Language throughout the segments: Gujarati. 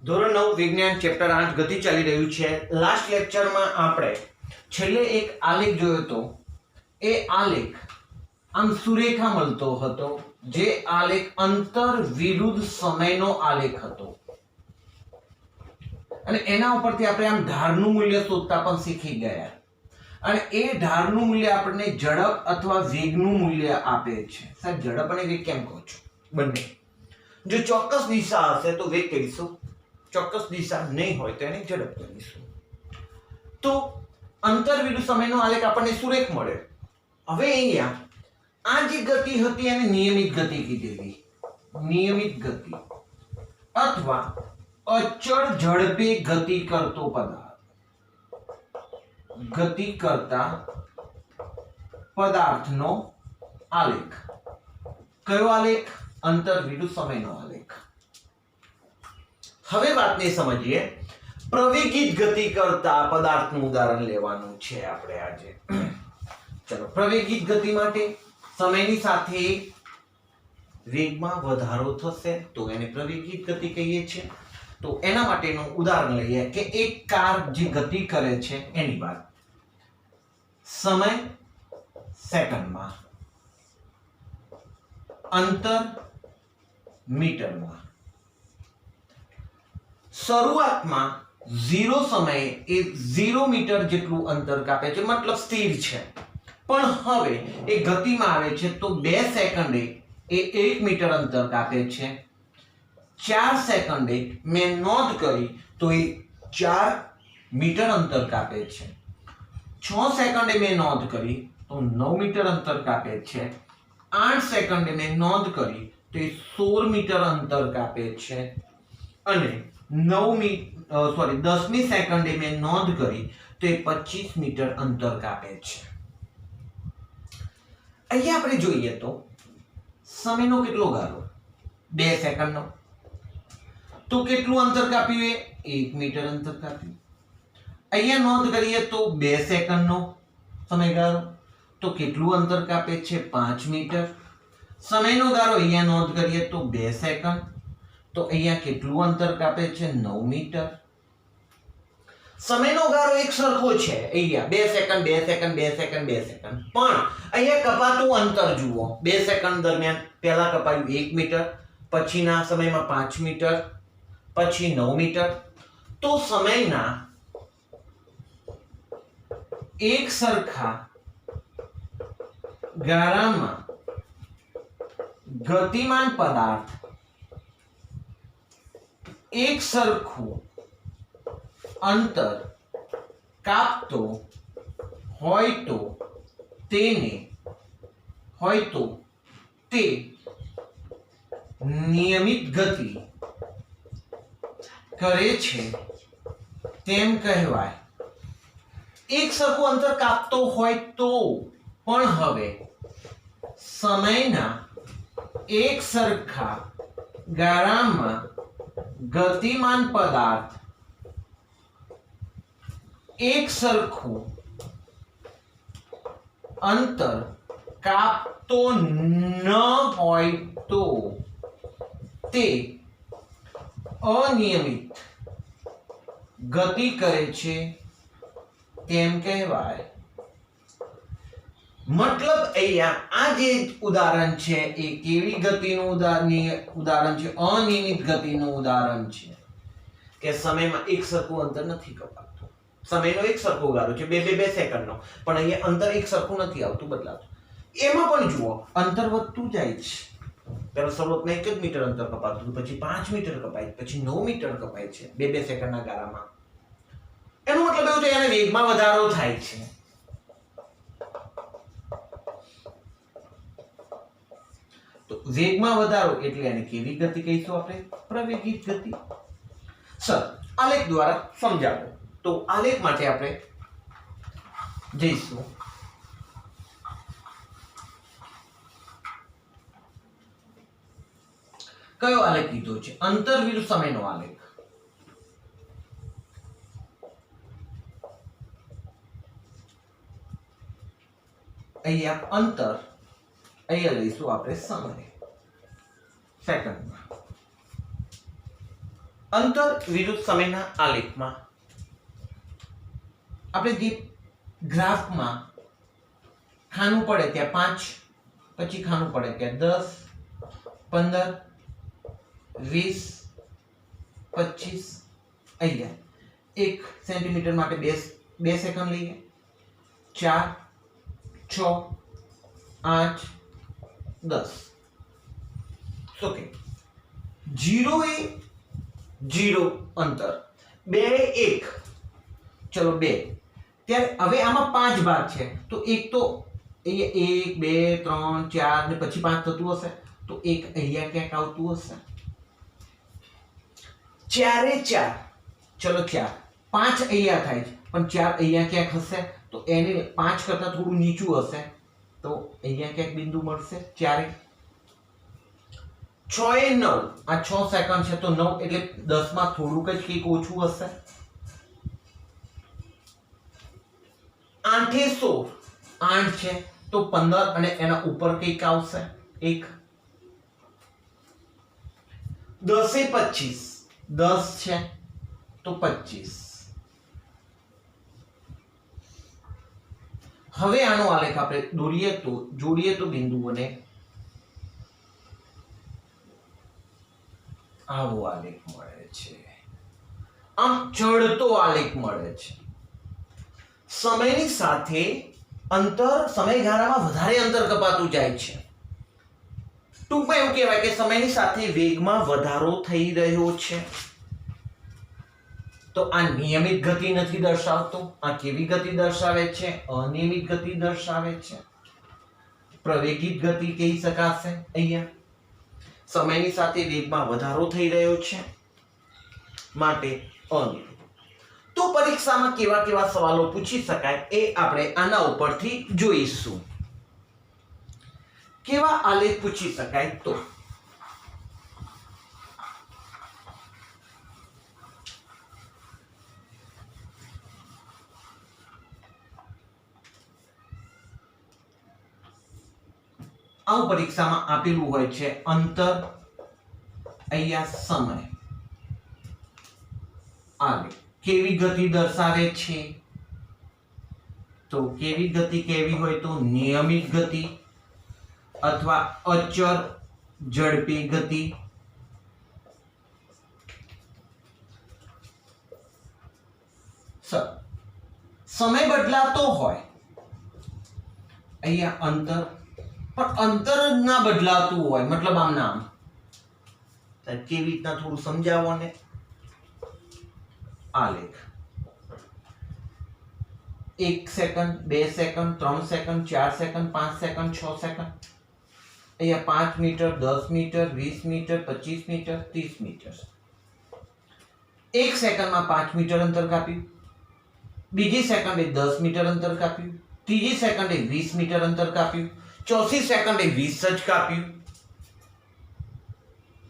ધોરણ 9 વિજ્ઞાન ચેપ્ટર 8 ગતિ ચાલી રહ્યું છે. લાસ્ટ લેક્ચરમાં આપણે છેલ્લે એક આલેખ જોયો હતો. એ આલેખ આમ સુરેખા મળતો હતો, જે આલેખ અંતર વિરુદ્ધ સમયનો આલેખ હતો અને એના ઉપરથી આપણે આમ ઢાળનું મૂલ્ય શોધતા પણ શીખી ગયા. અને એ ઢાળનું મૂલ્ય આપણને ઝડપ અથવા વેગનું મૂલ્ય આપે છે. સાહેબ, ઝડપ અને વેગ કેમ કહો છો? બંને. જો ચોક્કસ દિશા હશે તો વેગ કહીશું, ચોક્કસ દિશા નહીં હોય તો એને ઝડપ કહીશું. તો અંતર વિરુદ્ધ સમયનો આલેખ આપણને સુરેખ મળે. હવે અહીંયા આ જે ગતિ હતી એને નિયમિત ગતિ કીધેલી. નિયમિત ગતિ અથવા અચળ ઝડપે ગતિ કરતો પદાર્થ, ગતિ કરતા પદાર્થનો આલેખ. કયો આલેખ? અંતર વિરુદ્ધ સમયનો આલેખ. હવે વાતને સમજીએ. પ્રવેગિત ગતિ કરતા પદાર્થનું ઉદાહરણ લેવાનું છે આપણે આજે. ચલો, પ્રવેગિત ગતિ માટે સમયની સાથે વેગમાં વધારો થશે તો એને પ્રવેગિત ગતિ કહીએ છીએ. તો એના માટેનું ઉદાહરણ લઈએ કે એક કાર જે ગતિ કરે છે એની વાત. સમય સેકન્ડમાં, અંતર મીટરમાં. શરૂઆતમાં 0 સમયે એ 0 મીટર જેટલું અંતર કાપે છે, મતલબ સ્થિર છે. પણ હવે એ ગતિમાં આવે છે તો 2 સેકન્ડે એ 1 મીટર અંતર કાપે છે. 4 સેકન્ડે મેં નોંધ કરી તો એ 4 મીટર અંતર કાપે છે. 6 સેકન્ડે મેં નોંધ કરી તો 9 મીટર અંતર કાપે છે. 8 સેકન્ડે મેં નોંધ કરી તો એ 16 મીટર અંતર કાપે છે. અને 10મી સેકન્ડે મેં નોંધ કરી તો એ 25 મીટર અંતર કાપે છે. અહીંયા આપણે જોઈએ તો સમયનો કેટલો ગાળો? 2 સેકન્ડનો. તો કેટલું અંતર કાપ્યું? એ 1 મીટર અંતર કાપ્યું. અહીંયા નોંધ કરીએ તો 2 સેકન્ડનો સમયગાળો, તો કેટલું અંતર કાપે છે? 5 મીટર. સમયનો ગાળો અહીંયા નોંધ કરીએ તો 2 સેકન્ડ, તો અહીંયા કેટલું અંતર કાપે છે? 9 મીટર. સમયનો ગાળો એક સરખો છે. અહીંયા 2 સેકન્ડ 2 સેકન્ડ 2 સેકન્ડ 2 સેકન્ડ. પણ અહીંયા કપાતું અંતર જુઓ. 2 સેકન્ડ દરમિયાન પહેલા કપાયું 1 મીટર, પછીના સમયમાં 5 મીટર, પછી 9 મીટર. તો સમયના એક સરખા ગાળામાં ગતિમાન પદાર્થ એક સરખું અંતર કાપતો હોય તો તે નિયમિત ગતિ કરે છે તેમ કહેવાય. એક સરખું અંતર કાપતો હોય તો, પણ હવે સમયના એક સરખા ગાળામાં ગતિમાન પદાર્થ એક સરખું અંતર કાપતો ન હોય તો તે અનિયમિત ગતિ કરે છે તેમ કહેવાય. મતલબ અહીંયા આ જે ઉદાહરણ છે એ કેવી ગતિનું ઉદાહરણ છે? અનિયમિત ગતિનું ઉદાહરણ છે કે સમયમાં એક સરખું અંતર નથી કપાતું. સમયનો એક સરખો ગાળો છે 2 સેકન્ડનો, પણ અહીંયા અંતર એક સરખું નથી આવતું, બદલાતું. એમાં પણ જુઓ, અંતર વધતું જાય છે. પહેલા શરૂઆતમાં 1 મીટર અંતર કપાતું, પછી 5 મીટર કપાય, પછી 9 મીટર કપાય છે 2 સેકન્ડના ગાળામાં. એનો મતલબ એવું છે એને વેગમાં વધારો થાય છે. તો વેગમાં વધારો એટલે એને કેવી ગતિ કહીશું આપણે? પ્રવેગિત ગતિ. સર, આલેખ દ્વારા સમજાવો. તો આલેખ માટે આપણે જઈશું. કયો આલેખ કીધો છે? અંતર વિરુદ્ધ સમયનો આલેખ. અહીંયા અંતર, અહીંયા લઈશું આપણે સમય સેકન્ડમાં. અંતર વિરુદ્ધ સમયના આલેખમાં આપણે જે ગ્રાફમાં ખાનું પડે ત્યાં 5, પછી ખાનું પડે ત્યાં 10, 15, 20, 25, અહીંયા 1 સેન્ટીમીટર માટે 2 સેકન્ડ લઈએ, 4, 6, 8, 10. ઓકે, 0 એ 0 અંતર, 2 એ 1, ચલો 2. ત્યારે હવે આમાં 5 ભાગ છે, તો એક તો અહીંયા 1, 2, 3, 4 ને પછી 5 થતું હશે, તો એક અહીંયા ક્યાંક આવતું હશે. 4 એ 4, ચલો 4, 5 અહીંયા થાય છે, પણ 4 અહીંયા ક્યાંક હશે, તો એને 5 કરતા થોડું નીચું હશે, તો અહીંયા ક્યાંક બિંદુ મળશે. 4 6 એ 9, આ 6 સેકન્ડ છે, તો 9 એટલે 10 માં થોડુંક જ કંઈક ઓછું હશે. 8 એ 16, 8 છે તો 15 અને એના ઉપર કંઈક આવશે 1. 10 એ 25, 10 છે તો 25. હવે આનો આલેખ આપણે દોરીએ તો જોડીએ તો બિંદુઓને આવો આલેખ મળે છે. આમ ચડતો આલેખ મળે છે. સમયની સાથે અંતર સમયગાળામાં વધારે અંતર કપાતું જાય છે. ટૂંકમાં એવું કહેવાય કે સમયની સાથે વેગમાં વધારો થઈ રહ્યો છે. તો આ નિયમિત ગતિ નથી દર્શાવતો. આ કેવી ગતિ દર્શાવે છે? અનિયમિત ગતિ દર્શાવે છે. પ્રવેગિત ગતિ કહી શકાશે. અહીંયા સમયની સાથે વેગમાં વધારો થઈ રહ્યો છે માટે અનિયમિત. તો પરીક્ષામાં કેવા કેવા સવાલો પૂછી શકાય એ આપણે આના ઉપરથી જોઈશું. કેવા આલેખ પૂછી શકાય તો આવું પરીક્ષામાં આપેલું હોય છે અંતર, અહીંયા સમય, આલેખ કેવી ગતિ દર્શાવે છે? તો કેવી ગતિ કેવી હોય તો નિયમિત ગતિ અથવા અચળ ઝડપી ગતિ. સમય બદલાતો હોય અહીંયા અંતર, પણ અંતર જ ના બદલાતું હોય, મતલબ આમ નામ કેવી રીતના થોડું સમજાવો ને. આલેખ 1 second, 2 second, 3 second, 4 second, 5 second, 6 second. અહીંયા 5 metre, 10 metre, 20 metre, 25 metre, 30 metre. 1 સેકન્ડમાં 5 મીટર અંતર કાપ્યું, બીજી સેકન્ડે 10 મીટર અંતર કાપ્યું, ત્રીજી સેકન્ડે 20 મીટર અંતર કાપ્યું, ચોથી સેકન્ડે 20 જ કાપ્યું.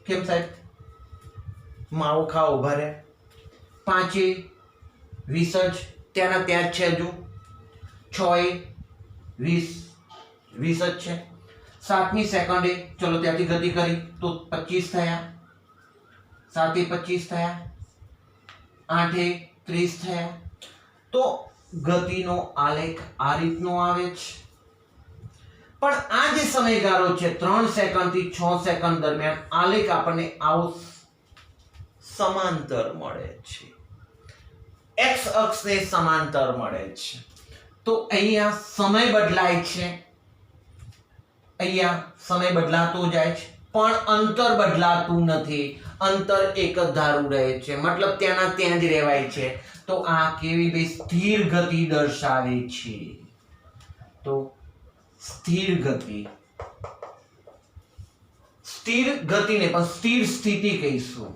કેમ સાહેબ? માવો ખાવા ઉભા રહ્યા. 5 એ 20 જ ત્યાંના ત્યાં જ છે. હજુ 6 એ 20 જ છે. 7મી સેકન્ડે ચલો ત્યાંથી ગતિ કરી તો 25 થયા, 7 એ 25 થયા, 8 એ 30 થયા. તો ગતિનો આલેખ આ રીતનો આવે છે. પણ આ જે સમયગાળો છે 3 સેકન્ડ થી 6 સેકન્ડ દરમિયાન આલેખ આપણને આવો સમાંતર મળે છે. એક્સ અક્ષને સમાંતર મળે છે. તો અહીંયા સમય બદલાય છે, અહીંયા સમય બદલાતો જાય છે, પણ અંતર બદલાતું નથી. અંતર એક જ ધારું રહે છે, મતલબ ત્યાંના ત્યાં જ રહેવાય છે. તો આ કેવી બે સ્થિર ગતિ દર્શાવે છે. તો સ્થિર ગતિ, સ્થિર ગતિને પણ સ્થિર સ્થિતિ કહીશું.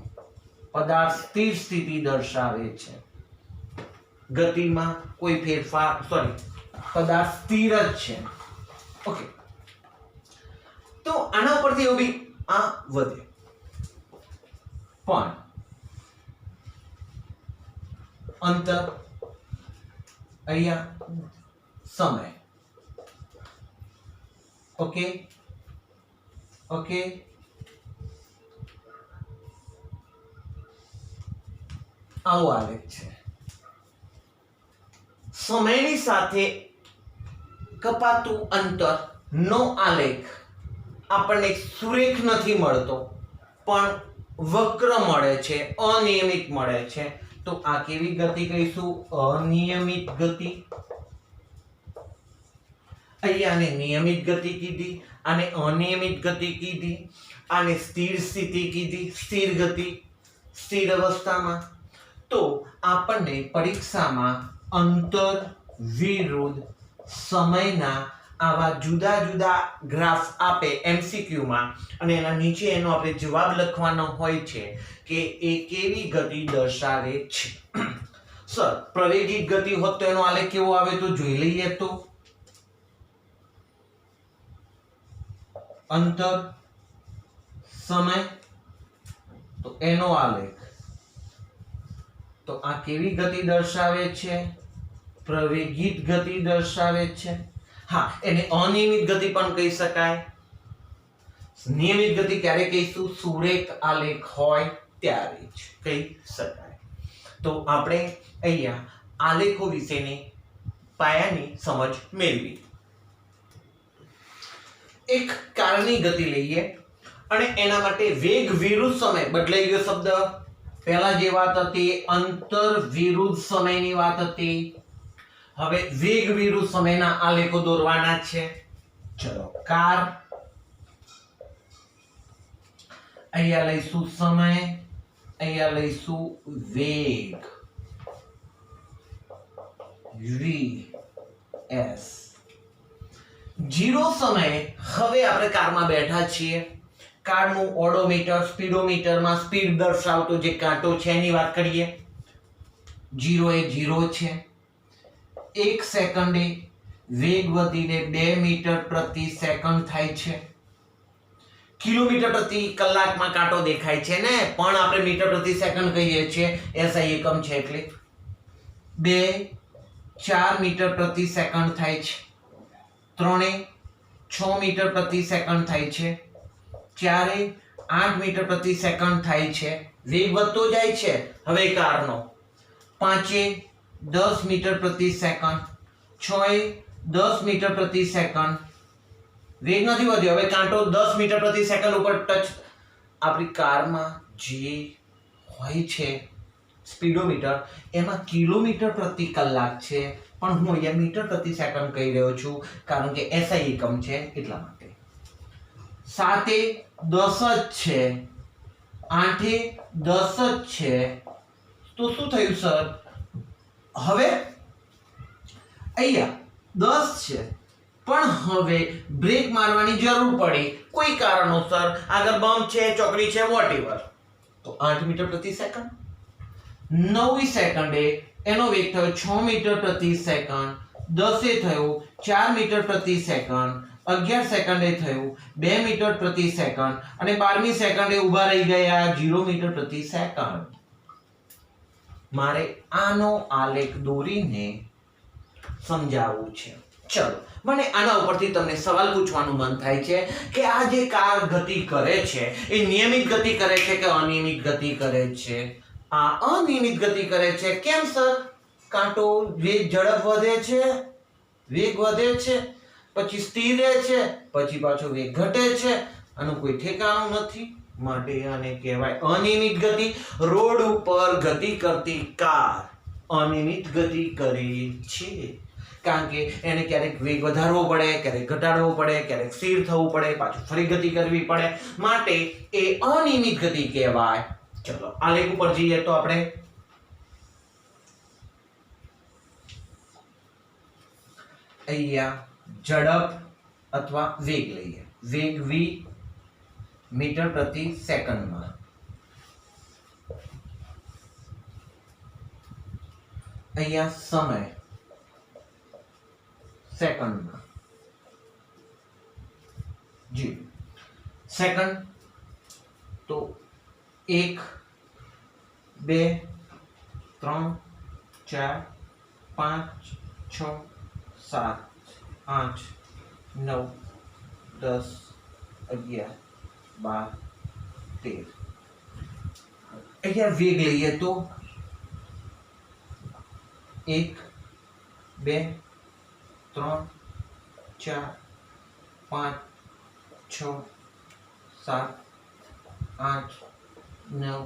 પદાર્થ સ્થિર સ્થિતિ દર્શાવે છે. ગતિમાં કોઈ ફેરફાર, સોરી, પદાર્થ સ્થિર જ છે. ઓકે, તો આના ઉપરથી એવું બી આ વધે, પણ અંતર, અહીંયા સમય. ઓકે ઓકે, આવો આલેખ છે. સમયની સાથે કપાતું અંતર નો આલેખ આપણને સુરેખ નથી મળતો, પણ વક્ર મળે છે, અનિયમિત મળે છે. તો આ કેવી ગતિ કહીશું? અનિયમિત ગતિ. અહીંયા આને નિયમિત ગતિ કીધી, આને અનિયમિત ગતિ કીધી, આને સ્થિર સ્થિતિ કીધી, સ્થિર ગતિ, સ્થિર અવસ્થામાં. તો આપણને પરીક્ષામાં અંતર વિરુદ્ધ સમયના આવા જુદા જુદા ગ્રાફ આપે એમસીક્યુમાં, અને એના નીચે એનો આપણે જવાબ લખવાનો હોય છે કે એ કેવી ગતિ દર્શાવે છે. સર, પ્રવેગિક ગતિ હોત તો એનો આલેખ કેવો આવે તો જોઈ લઈએ. તો અંતર સમય, તો એનો આલેખ, તો આ કેવી ગતિ દર્શાવે છે? પ્રવેગિત ગતિ દર્શાવે છે. હા, એને અનિયમિત ગતિ પણ કહી શકાય. નિયમિત ગતિ ક્યારે કહીશું? સુરેખ આલેખ હોય ત્યારે જ કહી શકાય. તો આપણે અહીંયા આલેખો વિશેની પાયાની સમજ મેળવી. એક કારની ગતિ લઈએ અને એના માટે વેગ વિરુદ્ધ સમય, બદલાઈ ગયો શબ્દ. પહેલા જે વાત હતી અંતર વિરુદ્ધ સમયની વાત હતી, હવે વેગ વિરુદ્ધ સમયના આલેખો દોરવાના છે. ચલો, કાર, અહીંયા લઈશું સમય, અહીંયા લઈશું વેગ, vs. 0 સમયે હવે આપણે કારમાં બેઠા છીએ. કારનું ઓડોમીટર, સ્પીડોમીટરમાં સ્પીડ દર્શાવતો જે કાંટો છે એની વાત કરીએ. 0 એ 0 છે. 1 સેકન્ડે વેગ વધીને 2 મીટર પ્રતિ સેકન્ડ થાય છે. કિલોમીટર પ્રતિ કલાકમાં કાંટો દેખાય છે ને, પણ આપણે મીટર પ્રતિ સેકન્ડ કહીએ છીએ, એસઆઈ એકમ છે એટલે. 2 4 મીટર પ્રતિ સેકન્ડ થાય છે. 3 6 મીટર પ્રતિ સેકન્ડ થાય છે. 4 8 મીટર પ્રતિ સેકન્ડ થાય છે. વેગ વધતો જાય છે હવે કારનો. 5 10 મીટર પ્રતિ સેકન્ડ. 6 10 મીટર પ્રતિ સેકન્ડ. વેગ નથી વધ્યો, હવે કાંટો 10 મીટર પ્રતિ સેકન્ડ ઉપર ટચ. આપણી કારમાં જે હોય છે સ્પીડોમીટર, એમાં કિલોમીટર પ્રતિ કલાક છે, પણ હું અહીંયા મીટર પ્રતિ સેકન્ડ કહી રહ્યો છું કારણ કે એસઆઈ એકમ છે એટલા માટે. 7 10 જ છે, 8 10 જ છે. તો શું થયું સર? હવે અહીંયા 10 છે, પણ હવે બ્રેક મારવાની જરૂર પડી કોઈ કારણોસર, આગળ બમ્પ છે, ચોકડી છે, વોટએવર. તો 8 મીટર પ્રતિ સેકન્ડ. 9 સેકન્ડે એનો વેગ થયો 6 મીટર પ્રતિ સેકન્ડ. 10 થયો 4 મીટર પ્રતિ સેકન્ડ. 11 સેકન્ડે થયું 2 મીટર પ્રતિ સેકન્ડ, અને 12મી સેકન્ડે ઊભા રહી ગયા 0 મીટર પ્રતિ સેકન્ડ. મારે આનો આલેખ દોરીને સમજાવવું છે. ચલો, મને આના ઉપરથી તમને સવાલ પૂછવાનું મન થાય છે કે આ જે કાર ગતિ કરે છે એ નિયમિત ગતિ કરે છે કે અનિયમિત ગતિ કરે છે? આ અનિયમિત ગતિ કરે છે. કેમ સર? કાંટો વેગ ઝડપ વધે છે, વેગ વધે છે, પછી સ્થિર રહે છે, પછી પાછો વેગ ઘટે છે, આનું કોઈ ઠેકાણું નથી, માટે આને કહેવાય અનિયમિત ગતિ. રોડ ઉપર ગતિ કરતી કાર અનિયમિત ગતિ કરે છે, કારણ કે એને ક્યારેક વેગ વધારવો પડે, ક્યારેક ઘટાડવો પડે, ક્યારેક સ્થિર થવું પડે, પાછું ફરી ગતિ કરવી પડે, માટે એ અનિયમિત ગતિ કહેવાય. ચલો આલેખ ઉપર જઈએ તો આપણે અહીંયા ઝડપ અથવા વેગ લઈએ. વેગ v મીટર પ્રતિ સેકન્ડમાં. અહીંયા સમય સેકન્ડમાં. જી સેકન્ડ તો 1 2 3 4 5 6 7 8 9 10 11 12 13. અહીંયા વેગ લઈએ તો 1 2 3 4 5 6 7 8 9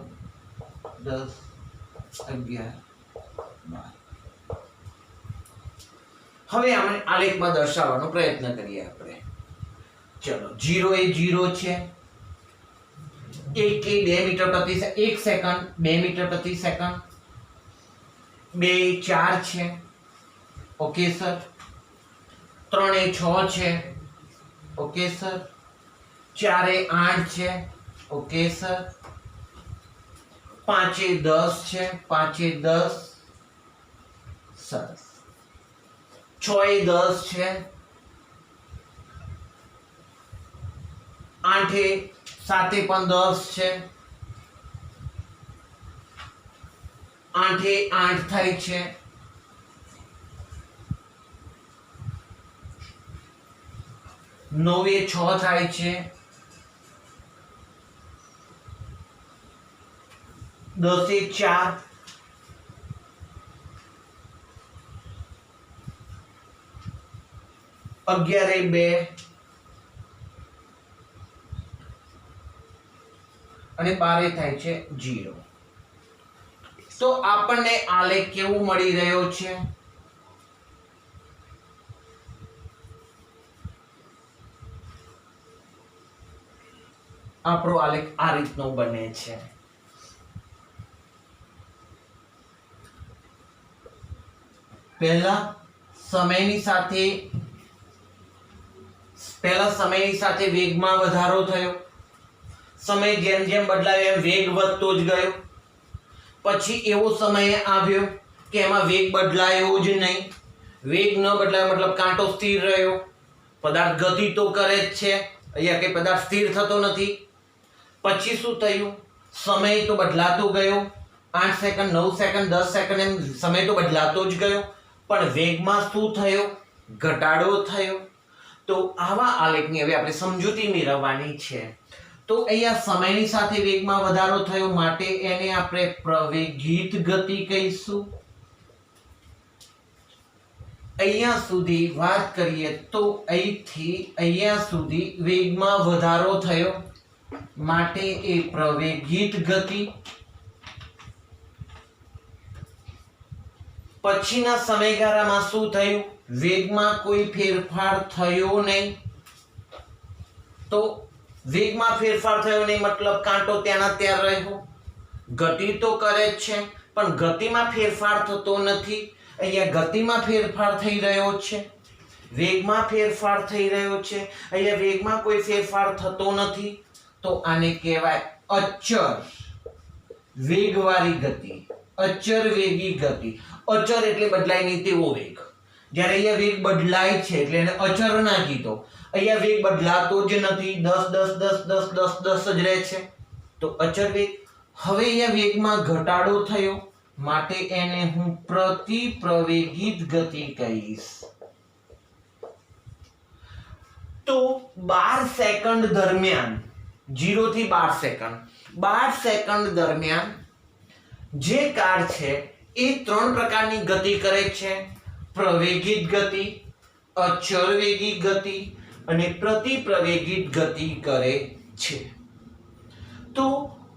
10 11 12. હવે આપણે આલેખમાં દર્શાવવાનો પ્રયત્ન કરીએ આપણે. ચલો 0 એ 0 છે, 1 એ 2 મીટર પ્રતિ 1 સેકન્ડ 2 મીટર પ્રતિ સેકન્ડ, 2 એ 4 છે, ઓકે સર. 3 એ 6 છે, ઓકે સર. 4 એ 8 છે, ઓકે સર. 5 એ 10 છે, 5 એ 10, સરસ. 6 એ 10 છે, 8 એ 7 એ પણ 10 છે, 8 એ 8 થાય છે, 9 એ 6 થાય છે, 10 એ 4, 11 એ 2 અને 12 એ થાય છે 0. તો આપણને આલેખ કેવું મળી રહ્યો છે? આપણો આલેખ આ રીતનો બને છે. પહેલા સમયની સાથે વેગમાં વધારો થયો, સમય જેમ જેમ બદલાયો એમ વેગ વધતો જ ગયો. પછી એવો સમય આવ્યો કે એમાં વેગ બદલાયો જ નહીં. વેગ ન બદલાયો મતલબ કાંટો સ્થિર રહ્યો. પદાર્થ ગતિ તો કરે જ છે, અહીંયા કઈ પદાર્થ સ્થિર થતો નથી. પછી શું થયું? સમય તો બદલાતો ગયો. 8 સેકન્ડ 9 સેકન્ડ 10 સેકન્ડ એમ સમય તો બદલાતો જ ગયો, પણ વેગમાં શું થયો? ઘટાડો થયો. તો આવા આલેખની હવે આપણે સમજૂતી મેળવવાની છે. તો અહીંયા સમયની સાથે વેગમાં વધારો થયો માટે એને આપણે પ્રવેગિત ગતિ કહીશું. અહીંયા સુધી વાત કરીએ તો અહીંથી અહીંયા સુધી વેગમાં વધારો થયો માટે એ પ્રવેગિત ગતિ. પછીના સમયગાળામાં શું થયું? વેગમાં કોઈ ફેરફાર થયો નહીં. તો વેગમાં ફેરફાર થયો નહીં મતલબ કાંટો ત્યાંના ત્યાં રહ્યો. ગતિ તો કરે જ છે પણ ગતિમાં ફેરફાર થતો નથી. અહીંયા ગતિમાં ફેરફાર થઈ રહ્યો છે, વેગમાં ફેરફાર થઈ રહ્યો છે. અહીંયા વેગમાં કોઈ ફેરફાર થતો નથી. તો આને કહેવાય અચળ વેગવાળી ગતિ, અચળ વેગી ગતિ. અચળ એટલે બદલાય નહીં તેવો વેગ. જ્યારે અહીંયા વેગ બદલાય છે એટલે એને અચળ ના કીધો. અહીંયા વેગ બદલાતો જ નથી, 10 10 10 10 10 10 જ રહે છે, તો અચળ વેગ. હવે અહીંયા વેગમાં ઘટાડો થયો માટે એને હું પ્રતિપ્રવેગિત ગતિ કહીશ. તો 12 સેકન્ડ દરમિયાન 0 થી 12 સેકન્ડ 12 સેકન્ડ દરમિયાન જે કાર છે એ 3 પ્રકારની ગતિ કરે છે: પ્રવેગિત ગતિ, અચળ વેગી ગતિ અને પ્રતિપ્રવેગિત ગતિ કરે છે. તો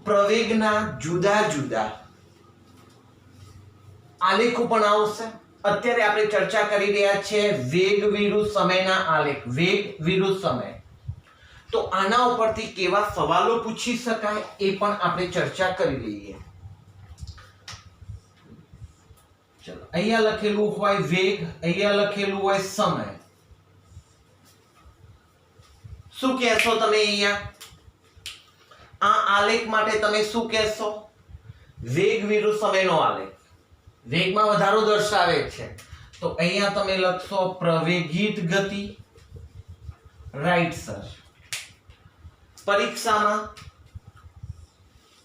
પ્રવેગના જુદા જુદા આલેખો પણ આવશે. અત્યારે આપણે ચર્ચા કરી રહ્યા છીએ વેગ વિરુદ્ધ સમયના આલેખ, વેગ વિરુદ્ધ સમય. તો આના ઉપરથી કેવા સવાલો પૂછી શકાય એ પણ આપણે ચર્ચા કરી લઈએ. ચલો, અહીંયા લખેલું હોય વેગ, અહીંયા લખેલું હોય સમય. શું કહેશો તમે? અહીંયા આ આલેખ માટે તમે શું કહેશો? વેગ વિરુદ્ધ સમયનો આલેખ, વેગમાં વધારો દર્શાવે છે, તો અહીંયા તમે લખશો પ્રવેગિત ગતિ. Right sir. પરીક્ષામાં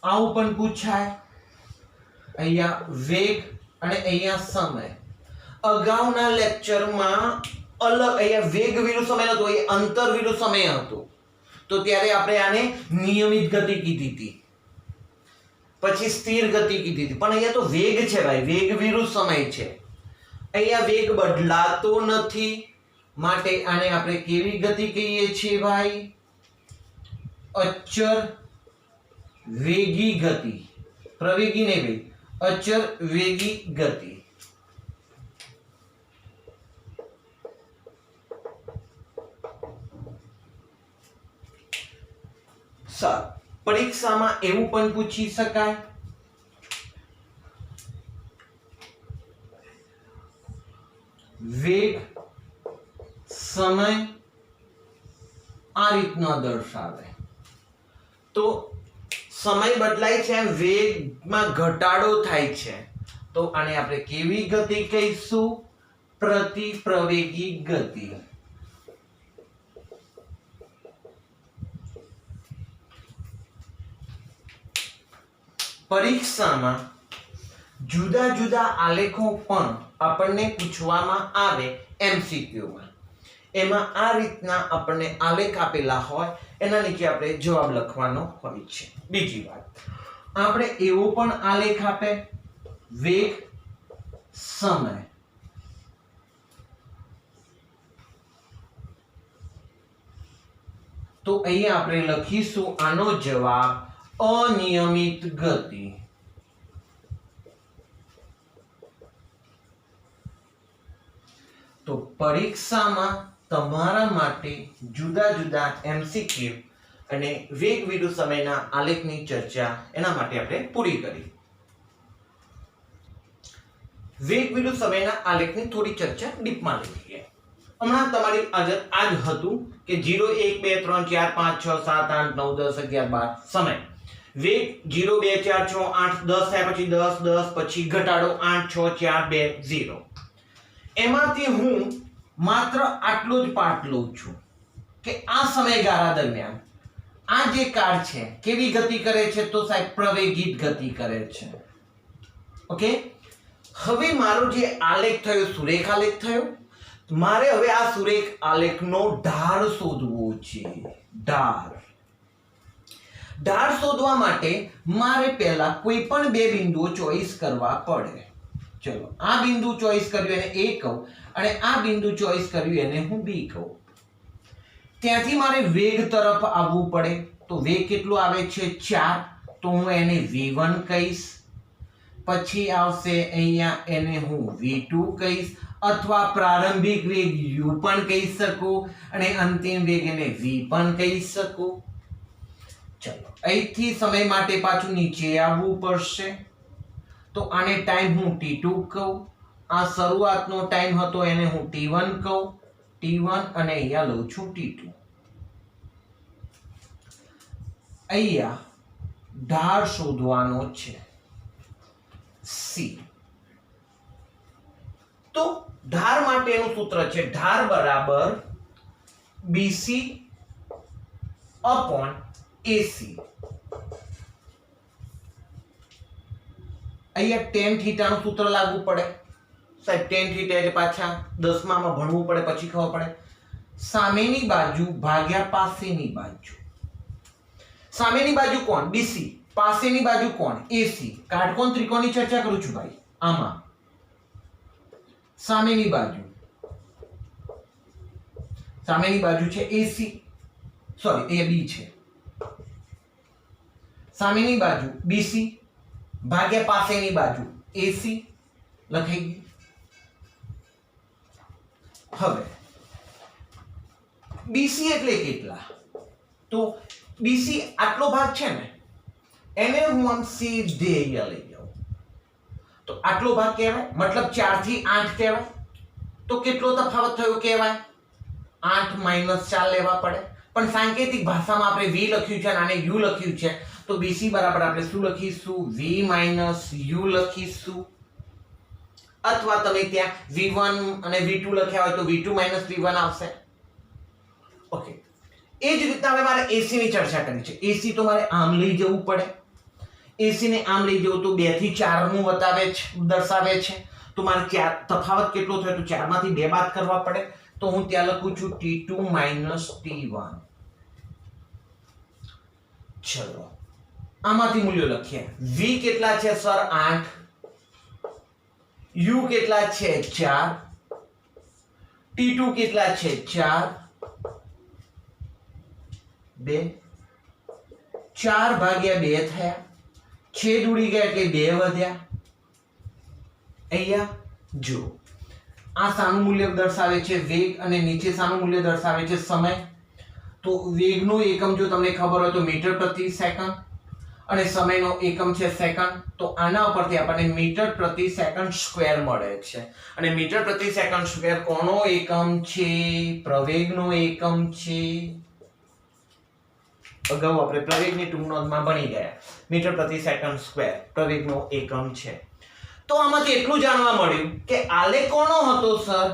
આવું પણ પૂછાય. અહીંયા વેગ અને અહીંયા સમય. અગાઉના લેક્ચરમાં અલગ અહીંયા વેગ વિરુદ્ધ સમય નતો, એ અંતર વિરુદ્ધ સમય હતો. તો ત્યારે આપણે આને નિયમિત ગતિ કીધી હતી, પછી સ્થિર ગતિ કીધી હતી. પણ અહીંયા તો વેગ છે ભાઈ, વેગ વિરુદ્ધ સમય છે. અહીંયા વેગ બદલાતો નથી માટે આને આપણે કેવી ગતિ કહીએ છીએ ભાઈ? અચર વેગી ગતિ. પ્રવેગી નહીં ભાઈ, અચર વેગી ગતિ. સર પરીક્ષામાં એવું પણ પૂછી શકાય વેગ સમય આ રીતના દર્શાવે તો સમય બદલાય છે એમ વેગમાં ઘટાડો થાય છે તો આને આપણે કેવી ગતિ કહીશું? પ્રતિપ્રવેગી ગતિ. પરીક્ષામાં જુદા જુદા આલેખો પણ આપણને પૂછવામાં આવે એમસીક્યુમાં. એમાં આ રીતના આપણને આલેખ આપેલા હોય એના નીચે આપણે જવાબ લખવાનો હોય છે. બીજી વાત, આપણે એવો પણ આલેખ આપે વેગ સમય. તો અહીંયા આપણે લખીશું આનો જવાબ અનિયમિત ગતિ. તો પરીક્ષામાં તમારા માટે જુદા જુદા એમસીક્યુ અને વેગ વિરુદ્ધ સમયના આલેખની ચર્ચા એના માટે આપણે પૂરી કરી. વેગ વિરુદ્ધ સમયના આલેખની થોડી ચર્ચા ડીપમાં લઈએ. હમણાં તમારી આજ હતું કે 0 1 2 3 4 5 6 7 8 9 10 11 12 સમય. વેગ 0 2 4 6 8 10 થયા પછી 10 10 પછી ઘટાડો 8 6 4 2 0. એમાંથી હું માત્ર આટલો જ પાર્ટ લઉં છું કે આ સમયગાળા દરમિયાન આ જે કાર છે કેવી ગતિ કરે છે? તો સાહેબ પ્રવેગિત ગતિ કરે છે. ઓકે, હવે મારો જે આલેખ થયો સુરેખ આલેખ થયો. મારે હવે આ સુરેખ આલેખનો ઢાળ શોધવો છે. ઢાળ શોધવા માટે મારે પહેલા કોઈ પણ બે બિંદુઓ ચોઈસ કરવા પડે. ચલો, આ બિંદુ ચોઈસ કર્યું એને A કહું અને આ બિંદુ ચોઈસ કર્યું એને હું B કહું. ત્યાંથી મારે વેગ તરફ આવવું પડે. તો વેગ કેટલો આવે છે? 4. તો હું એને V1 કહીશ. પછી આવશે અહીંયા એને હું V2 કહીશ અથવા પ્રારંભિક વેગ U પણ કહી શકું અને અંતિમ વેગ એને V પણ કહી શકું. ચલો, અહીંથી સમય માટે પાછું નીચે આવવું પડશે. તો આને ટાઈમ હું T2 કહું. આ શરૂઆતનો ટાઈમ હતો એને હું T1 કહું. T1 અને અહીંયા લઉં છું T2. અહીંયા ઢાળ શોધવાનો છે C. તો ઢાળ માટેનું સૂત્ર છે ઢાળ બરાબર BC upon AC. અહીંયા tan થીટાનું સૂત્ર લાગુ પડે. સાહેબ tan થીટા એટલે પાછા 10મામાં ભણવું પડે પછી ખબર પડે. સામેની બાજુ ભાગ્યા પાસેની બાજુ. સામેની બાજુ કોણ? BC. પાસેની બાજુ કોણ? AC. કાટકોણ ત્રિકોણની ચર્ચા કરું છું ભાઈ. આમાં સામેની બાજુ છે AC. સોરી, એ B છે. સામેની બાજુ BC ભાગ્યા પાસેની બાજુ AC લખાઈ ગયું. હવે BC એટલે કેટલા? તો BC આટલો ભાગ છે ને એને હું આમ સીધે અહીંયા લઈ જાઉં તો આટલો ભાગ કહેવાય. મતલબ 4 થી 8 કહેવાય. તો કેટલો તફાવત થયો કહેવાય? 8 - 4 લેવા પડે. પણ સાંકેતિક ભાષામાં આપણે V લખ્યું છે અને આને U લખ્યું છે. તો BC બરાબર આપણે શું લખીશું? V - U લખીશું. અથવા તમે ત્યાં V1 અને V2 લખ્યા હોય તો V2 - V1 આવશે. ઓકે, એ જ રીતના હવે મારે AC ની ચર્ચા કરવી છે. AC તો મારે આમ લઈ જવું પડે. AC ને આમ લઈ જવું તો 2 થી 4 નું દર્શાવે છે. તો મારે તફાવત કેટલો થયો? તો 4 માંથી 2 બાદ કરવા પડે. તો હું ત્યાં લખું છું T2 - T1. ચલો, આમાંથી મૂલ્યો લખીએ. V કેટલા છે સર? 8. u કેટલા છે 4, t2 કેટલા છે 4, 2, 4 ભાગ્યા 2 થયા, છેદ ઉડી ગયા એટલે 2 વધ્યા. અહીંયા જો આ શાનું મૂલ્ય દર્શાવે છે વેગ અને નીચે શાનું મૂલ્ય દર્શાવે છે સમય. તો વેગનો એકમ જો તમને ખબર હોય તો મીટર પ્રતિ સેકન્ડ અને સમયનો એકમ છે સેકન્ડ. તો આના ઉપરથી આપણને મીટર પ્રતિ સેકન્ડ સ્ક્વેર મળે છે અને મીટર પ્રતિ સેકન્ડ સ્ક્વેર કોનો એકમ છે? પ્રવેગનો એકમ છે. અગાઉ આપણે પ્રવેગની ટૂંક નોંધમાં ભણી ગયા. મીટર પ્રતિ સેકન્ડ સ્ક્વેર પ્રવેગનો એકમ છે. તો આમાંથી એટલું જાણવા મળ્યું કે આલેખ કોનો હતો સર?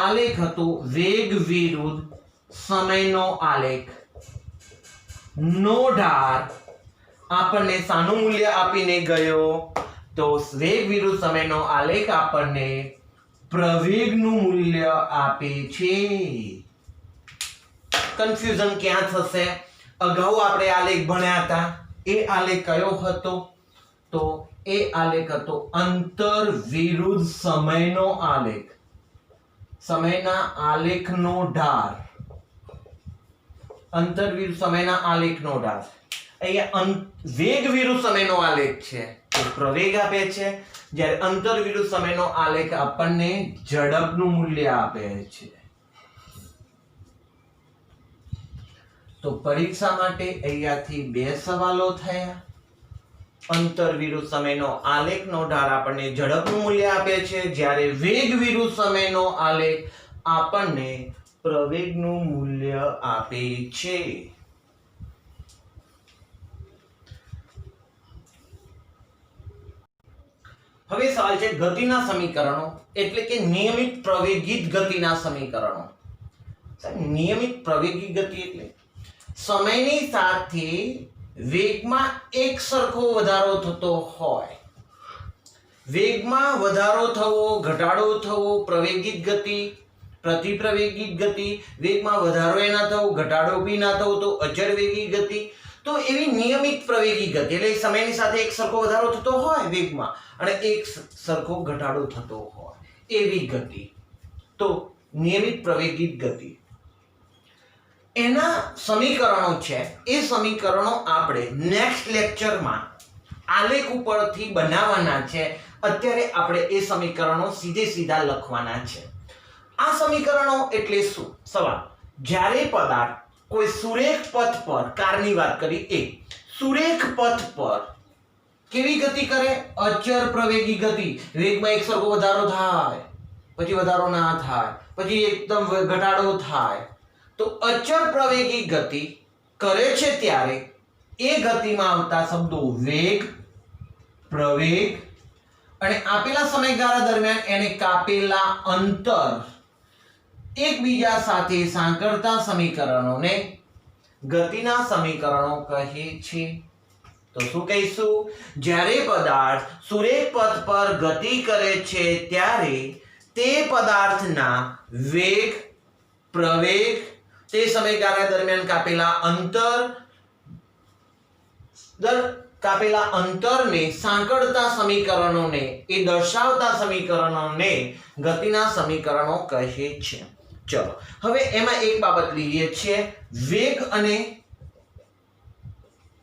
આલેખ હતો વેગ વિરુદ્ધ સમયનો આલેખ. નો ઢાળ આપણને શાનું મૂલ્ય આપીને ગયો? તો વેગ વિરુદ્ધ સમયનો આલેખ આપણને પ્રવેગનું મૂલ્ય આપે છે. કન્ફ્યુઝન ક્યાં થશે? અગાઉ આપણે આલેખ ભણ્યા હતા. એ આલેખ કયો હતો? તો એ આલેખ હતો અંતર વિરુદ્ધ સમયનો આલેખ. સમયના આલેખનો ઢાળ, અંતર વિરુદ્ધ સમયના આલેખનો ઢાળ. અહીંયા વેગ વિરુદ્ધ સમયનો આલેખ છે તો પ્રવેગ આપે છે, જ્યારે અંતર વિરુદ્ધ સમયનો આલેખ આપણને ઝડપનું મૂલ્ય આપે છે. તો પરીક્ષા માટે અહીંયાથી 2 સવાલો થયા. અંતર વિરુદ્ધ સમયનો આલેખનો ઢાળ આપણને ઝડપનું મૂલ્ય આપે છે, જ્યારે વેગ વિરુદ્ધ સમયનો આલેખ આપણને પ્રવેગનું મૂલ્ય આપે છે. હવે સવાલ છે ગતિના સમીકરણો એટલે કે નિયમિત પ્રવેગિત ગતિના સમીકરણો. નિયમિત પ્રવેગી ગતિ એટલે સમયની સાથે વેગમાં એક સરખો વધારો થતો હોય. વેગમાં વધારો થવો, ઘટાડો થવો પ્રવેગિત ગતિ, પ્રતિપ્રવેગિત ગતિ. વેગમાં વધારો એ ના થવો, ઘટાડો બી ના થવો તો અચળ વેગી ગતિ. તો એવી નિયમિત પ્રવેગી ગતિ એટલે સમયની સાથે એક સરખો વધારો થતો હોય વેગમાં અને એક સરખો ઘટાડો થતો હોય એવી ગતિ, તો નિયમિત પ્રવેગિત ગતિ. એના સમીકરણો છે. એ સમીકરણો આપણે નેક્સ્ટ લેક્ચરમાં આલેખ ઉપરથી બનાવવાના છે. અત્યારે આપણે એ સમીકરણો સીધા લખવાના છે. આ સમીકરણો એટલે શું? સવાલ, જ્યારે પદાર્થ કોઈ સુરેખ પથ પર, કારની વાત કરી, એક સુરેખ પથ પર કેવી ગતિ કરે? અચળ પ્રવેગી ગતિ. વેગમાં એક સરખો વધારો થાય, પછી વધારો ના થાય, પછી એકદમ ઘટાડો થાય. તો અચળ પ્રવેગી ગતિ કરે છે ત્યારે એ ગતિમાં આવતા શબ્દો વેગ, પ્રવેગ અને આપેલા સમયગાળા દરમિયાન એને કાપેલા અંતર એકબીજા સાથે સાંકળતા સમીકરણોને ગતિના સમીકરણો કહે છે. તો શું કહીશું? જ્યારે પદાર્થ સુરેખ પથ પર ગતિ કરે છે ત્યારે તે પદાર્થના વેગ, પ્રવેગ, તે સમયગાળા દરમિયાન કાપેલા અંતરને સાંકળતા સમીકરણોને, એ દર્શાવતા સમીકરણોને ગતિના સમીકરણો કહે છે. ચલો હવે એમાં એક બાબત લઈએ છીએ, વેગ અને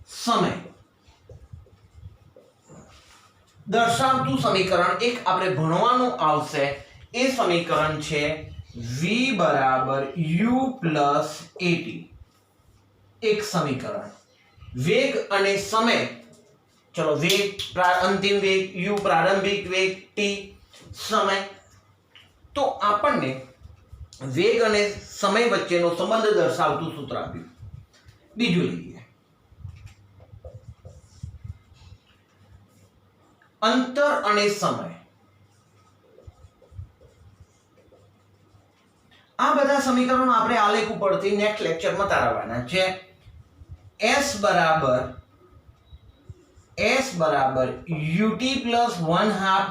સમય દર્શાવતું સમીકરણ એક આપણે ભણવાનું આવશે. એ સમીકરણ છે v u at. એક સમીકરણ વેગ અને સમય. ચલો વેગ અંતિમ વેગ, u પ્રારંભિક વેગ, t સમય. તો આપણને વેગ અને સમય વચ્ચેનો સંબંધ દર્શાવતું સૂત્ર આપ્યું. બીજું લઈએ, અંતર અને સમય. આ બધા સમીકરણો આપણે આલેખ ઉપરથી નેક્સ્ટ લેક્ચરમાં તારવવાના છે. s બરાબર ut plus 1/2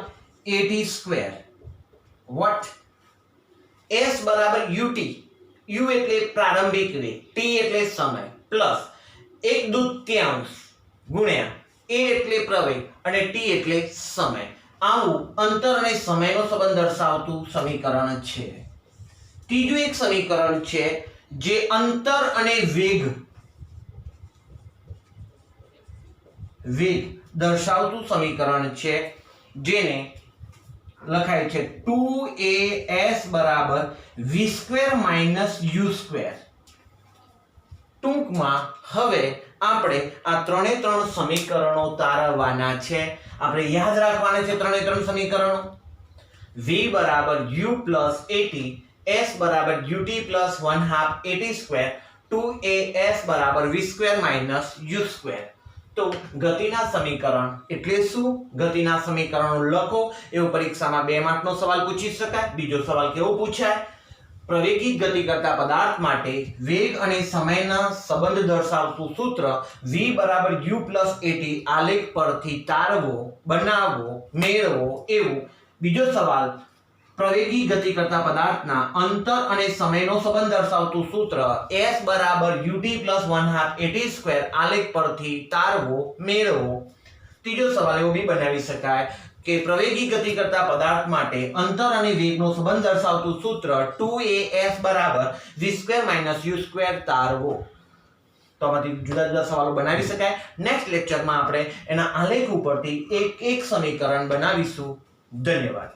at square. what? s બરાબર ut, u એટલે પ્રારંભિક વેગ, t એટલે સમય, પ્લસ 1/2 ગુણ્યા a એટલે પ્રવેગ અને t એટલે સમય. આવું અંતર અને સમયનો સંબંધ દર્શાવતું સમીકરણ છે. ત્રીજું એક સમીકરણ છે જે અંતર અને વેગ દર્શાવતું સમીકરણ છે, જેને લખાય છે 2as બરાબર v² - u². ટૂંકમાં હવે આપણે આ ત્રણે ત્રણ સમીકરણો તારવવાના છે. આપણે યાદ રાખવાના છે ત્રણે ત્રણ સમીકરણો. v બરાબર u + at, s બરાબર ut + 1/2 at², 2as બરાબર v² - u². તો ગતિના સમીકરણ એટલે શું? ગતિના સમીકરણો લખો. એવો પરીક્ષામાં 2 માર્કનો સવાલ પૂછી શકાય. બીજો સવાલ કેવો પૂછાય? પ્રવેગી ગતિ કરતા પદાર્થ માટે વેગ અને સમયના સંબંધ દર્શાવતું સૂત્ર v બરાબર u + at આલેખ પરથી તારવો, બનાવવો, મેળવો. એવું બીજો સવાલ પ્રવેગી ગતિ કરતા પદાર્થના અંતર અને સમયનો સંબંધ દર્શાવતું સૂત્ર s બરાબર ut + 1/2 at² આલેખ પરથી તારવો, મેળવો. ત્રીજો સવાલ એવો બી બનાવી શકાય કે પ્રવેગી ગતિ કરતા પદાર્થ માટે અંતર અને વેગનો સંબંધ દર્શાવતું સૂત્ર 2as બરાબર v² - u² તારવો. તો આમાંથી જુદા જુદા સવાલો બનાવી શકાય. નેક્સ્ટ લેક્ચરમાં આપણે એના આલેખ ઉપરથી એક એક સમીકરણ બનાવીશું. ધન્યવાદ.